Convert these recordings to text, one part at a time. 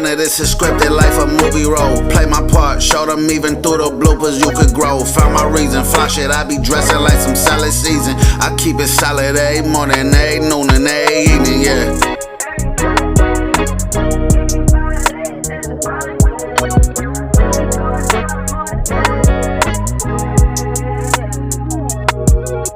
of this is scripted life, a movie role. Play my part, show them even through the bloopers you could grow. Found my reason, fly shit, I be dressing like some salad season. I keep it solid every morning, every noon and every evening, yeah.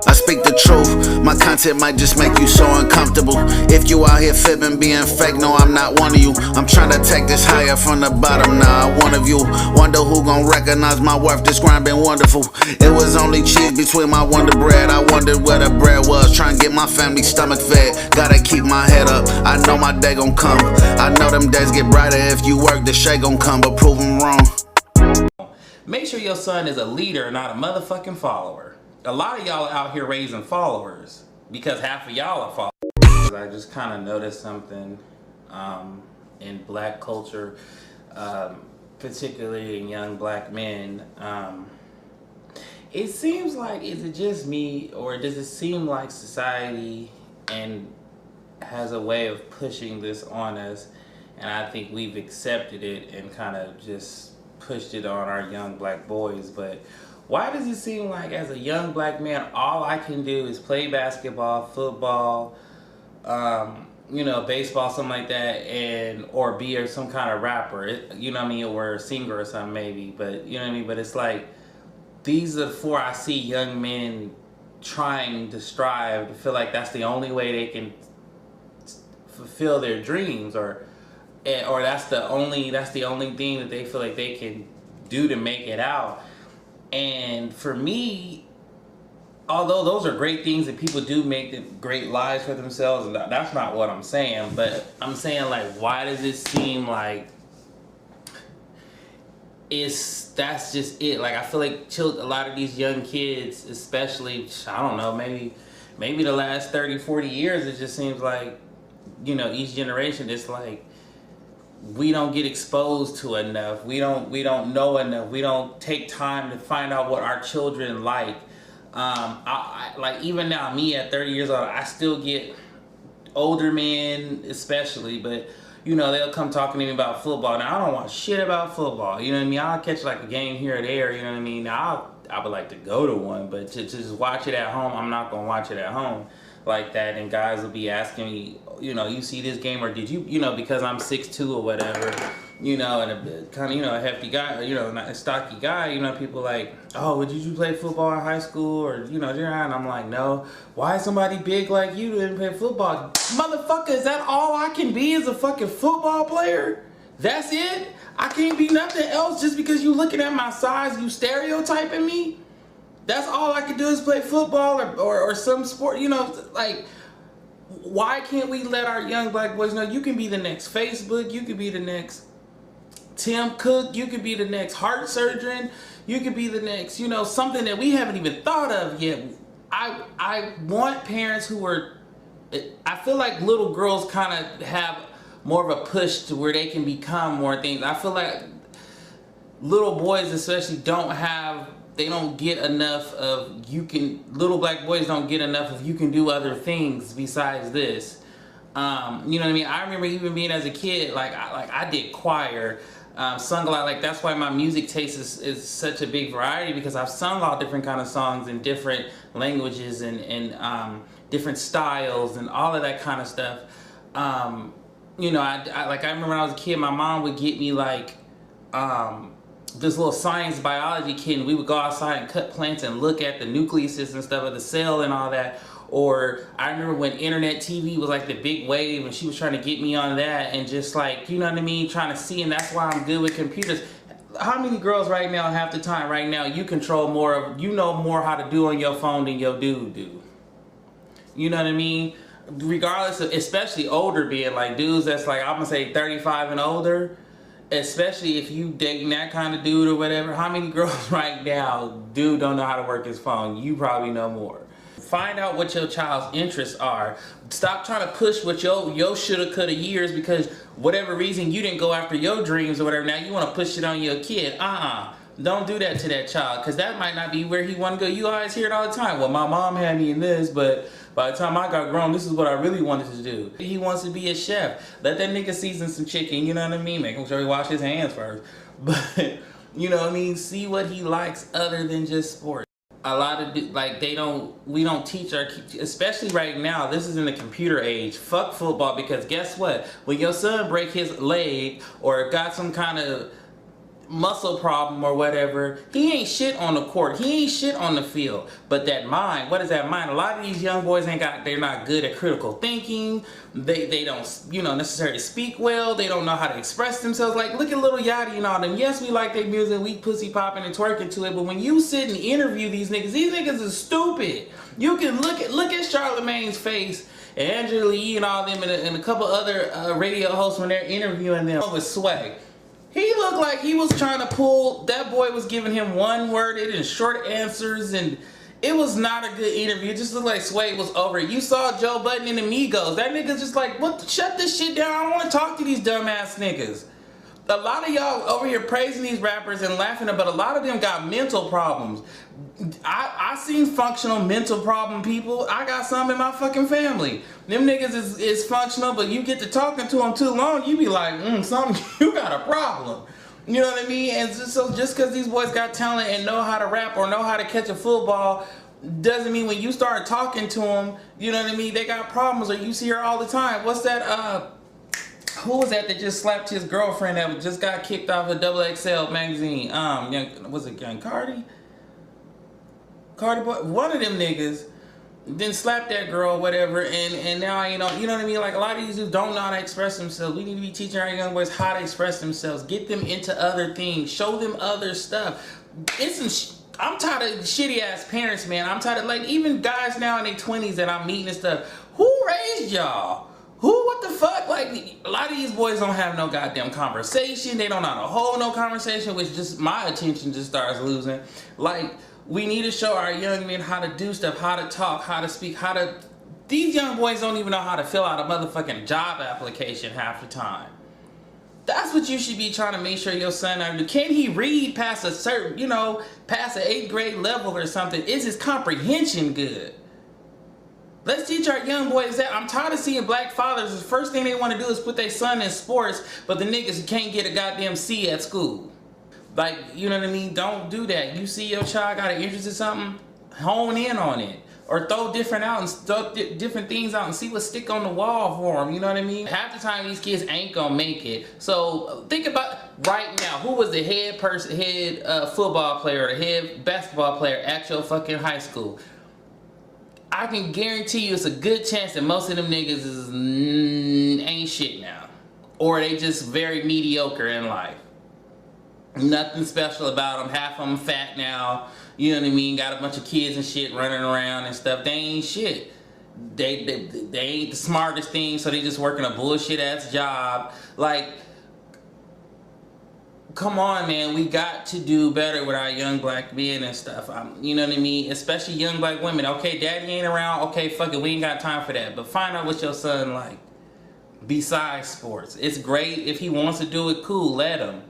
I speak the truth, my content might just make you so uncomfortable. If you out here fibbing, being fake, no, I'm not one of you. I'm trying to take this higher from the bottom, now I one of you. Wonder who gon' recognize my worth, this grind been wonderful. It was only cheese between my Wonder Bread, I wondered where the bread was. Trying to get my family stomach fed, gotta keep my head up, I know my day gon' come. I know them days get brighter, if you work, the shade gon' come, but prove them wrong. Make sure your son is a leader, not a motherfucking follower. A lot of y'all out here raising followers because half of y'all are followers. I just kind of noticed something in black culture, particularly in young black men. It seems like, is it just me, or does it seem like society has a way of pushing this on us, and I think we've accepted it and kind of just pushed it on our young black boys? But why does it seem like as a young black man, all I can do is play basketball, football, baseball, something like that, or be some kind of rapper, you know what I mean, or a singer or something maybe, but you know what I mean? But it's like, these are the four I see young men trying to strive to feel like that's the only way they can fulfill their dreams, or that's the only thing that they feel like they can do to make it out. And for me, although those are great things that people do make great lives for themselves, and that's not what I'm saying, but I'm saying, like, why does it seem like that's just it? Like, I feel like a lot of these young kids, especially, I don't know, maybe the last 30, 40 years, it just seems like, each generation, it's like, we don't get exposed to enough. We don't know enough. We don't take time to find out what our children like. Like, even now, me at 30 years old, I still get older men, especially, but they'll come talking to me about football. Now, I don't want shit about football. You know what I mean? I'll catch like a game here or there. You know what I mean? Now, I would like to go to one, but to just watch it at home, I'm not gonna watch it at home like that. And guys will be asking me, you see this game, or did you, because I'm 6'2" or whatever, and a kind of, a hefty guy, not a stocky guy, people like, oh, did you play football in high school, or, and I'm like, no. Why is somebody big like you didn't play football? Motherfucker, is that all I can be, is a fucking football player? That's it? I can't be nothing else just because you looking at my size, you stereotyping me? That's all I can do is play football or some sport, like, why can't we let our young black boys know you can be the next Facebook, you could be the next Tim Cook, you could be the next heart surgeon, you could be the next, something that we haven't even thought of yet. I want parents who are, I feel like little girls kind of have more of a push to where they can become more things. I feel like little boys especially they don't get enough of, little black boys don't get enough of, you can do other things besides this. You know what I mean? I remember even being as a kid, I did choir, sung a lot. Like, that's why my music taste is such a big variety, because I've sung all different kind of songs in different languages and different styles and all of that kind of stuff. I remember when I was a kid, my mom would get me this little science biology kit, and we would go outside and cut plants and look at the nucleuses and stuff of the cell and all that. Or I remember when internet TV was like the big wave, and she was trying to get me on that, and just like, you know what I mean, trying to see. And that's why I'm good with computers. How many girls right now, half the time right now, you control more of, know more how to do on your phone than your dude do? You know what I mean? Regardless of, especially older, being like dudes that's like, I'm gonna say 35 and older, especially if you dating that kind of dude or whatever. How many girls right now, dude don't know how to work his phone? You probably know more. Find out what your child's interests are. Stop trying to push what your shoulda, coulda years, because whatever reason you didn't go after your dreams or whatever. Now you want to push it on your kid. Don't do that to that child, because that might not be where he want to go. You always hear it all the time. Well, my mom had me in this, but By the time I got grown, this is what I really wanted to do. He wants to be a chef. Let that nigga season some chicken, you know what I mean? Make sure he wash his hands first. But, you know what I mean? See what he likes other than just sports. A lot of, like, we don't teach our kids, especially right now, this is in the computer age. Fuck football, because guess what? When your son break his leg or got some kind of muscle problem or whatever, he ain't shit on the court, he ain't shit on the field. But that mind, what is that mind? A lot of these young boys they're not good at critical thinking. They don't, you know, necessarily speak well. They don't know how to express themselves. Like, look at Lil Yachty and all them. Yes, we like their music, we pussy popping and twerking to it, but when you sit and interview these niggas are stupid. You can look at Charlamagne's face and Angela Yee and all them and a couple other radio hosts when they're interviewing them with Sway. He looked like he was trying to pull, that boy was giving him one word and short answers, and it was not a good interview. It just looked like Sway was over it. You saw Joe Budden and Amigos. That nigga's just like, what? Shut this shit down. I don't want to talk to these dumbass niggas. A lot of y'all over here praising these rappers and laughing, but a lot of them got mental problems. I seen functional mental problem people. I got some in my fucking family. Them niggas is functional, but you get to talking to them too long, you be like, you got a problem. You know what I mean? And so just because these boys got talent and know how to rap or know how to catch a football doesn't mean when you start talking to them, you know what I mean, they got problems. Or you see her all the time. What's that, who was that just slapped his girlfriend that just got kicked off of XXL magazine? Was it Young Cardi? Cardi Boy? One of them niggas then slapped that girl, whatever, and now, you know what I mean? Like, a lot of these dudes don't know how to express themselves. We need to be teaching our young boys how to express themselves. Get them into other things. Show them other stuff. I'm tired of shitty ass parents, man. I'm tired of, like, even guys now in their 20s that I'm meeting and stuff. Who raised y'all? What the fuck? Like, a lot of these boys don't have no goddamn conversation. They don't know how to hold no conversation, which just my attention just starts losing. Like, we need to show our young men how to do stuff, how to talk, how to speak, these young boys don't even know how to fill out a motherfucking job application half the time. That's what you should be trying to make sure your son do. Can he read past a certain, past an 8th grade level or something? Is his comprehension good? Let's teach our young boys that. I'm tired of seeing black fathers, the first thing they want to do is put their son in sports, but the niggas can't get a goddamn C at school. Like, you know what I mean? Don't do that. You see your child got an interest in something, hone in on it. Or throw different things out and see what stick on the wall for them, you know what I mean? Half the time these kids ain't gonna make it. So think about right now, who was the head football player or the head basketball player at your fucking high school? I can guarantee you it's a good chance that most of them niggas ain't shit now. Or they just very mediocre in life. Nothing special about them. Half of them fat now. You know what I mean? Got a bunch of kids and shit running around and stuff. They ain't shit. They ain't the smartest thing, so they just working a bullshit ass job. Like, come on, man. We got to do better with our young black men and stuff. You know what I mean? Especially young black women. Okay, daddy ain't around. Okay, fuck it. We ain't got time for that. But find out what your son like besides sports. It's great. If he wants to do it, cool. Let him.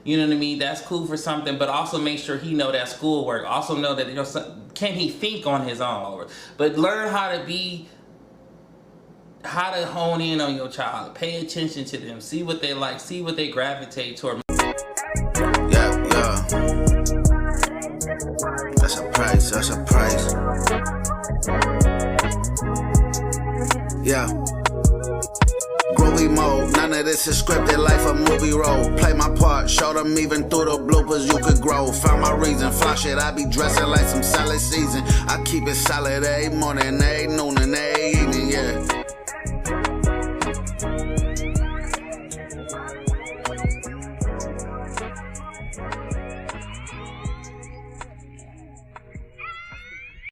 You know what I mean? That's cool for something, but also make sure he know that schoolwork. Also know that your son, can he think on his own? But learn how to hone in on your child. Pay attention to them. See what they like. See what they gravitate toward. Yeah. That's a price. Yeah. Groovy mode, none of this is scripted, life a movie role. Play my part, show them even through the bloopers you could grow. Found my reason, fly shit, I be dressing like some salad season. I keep it solid every morning, every noon, and every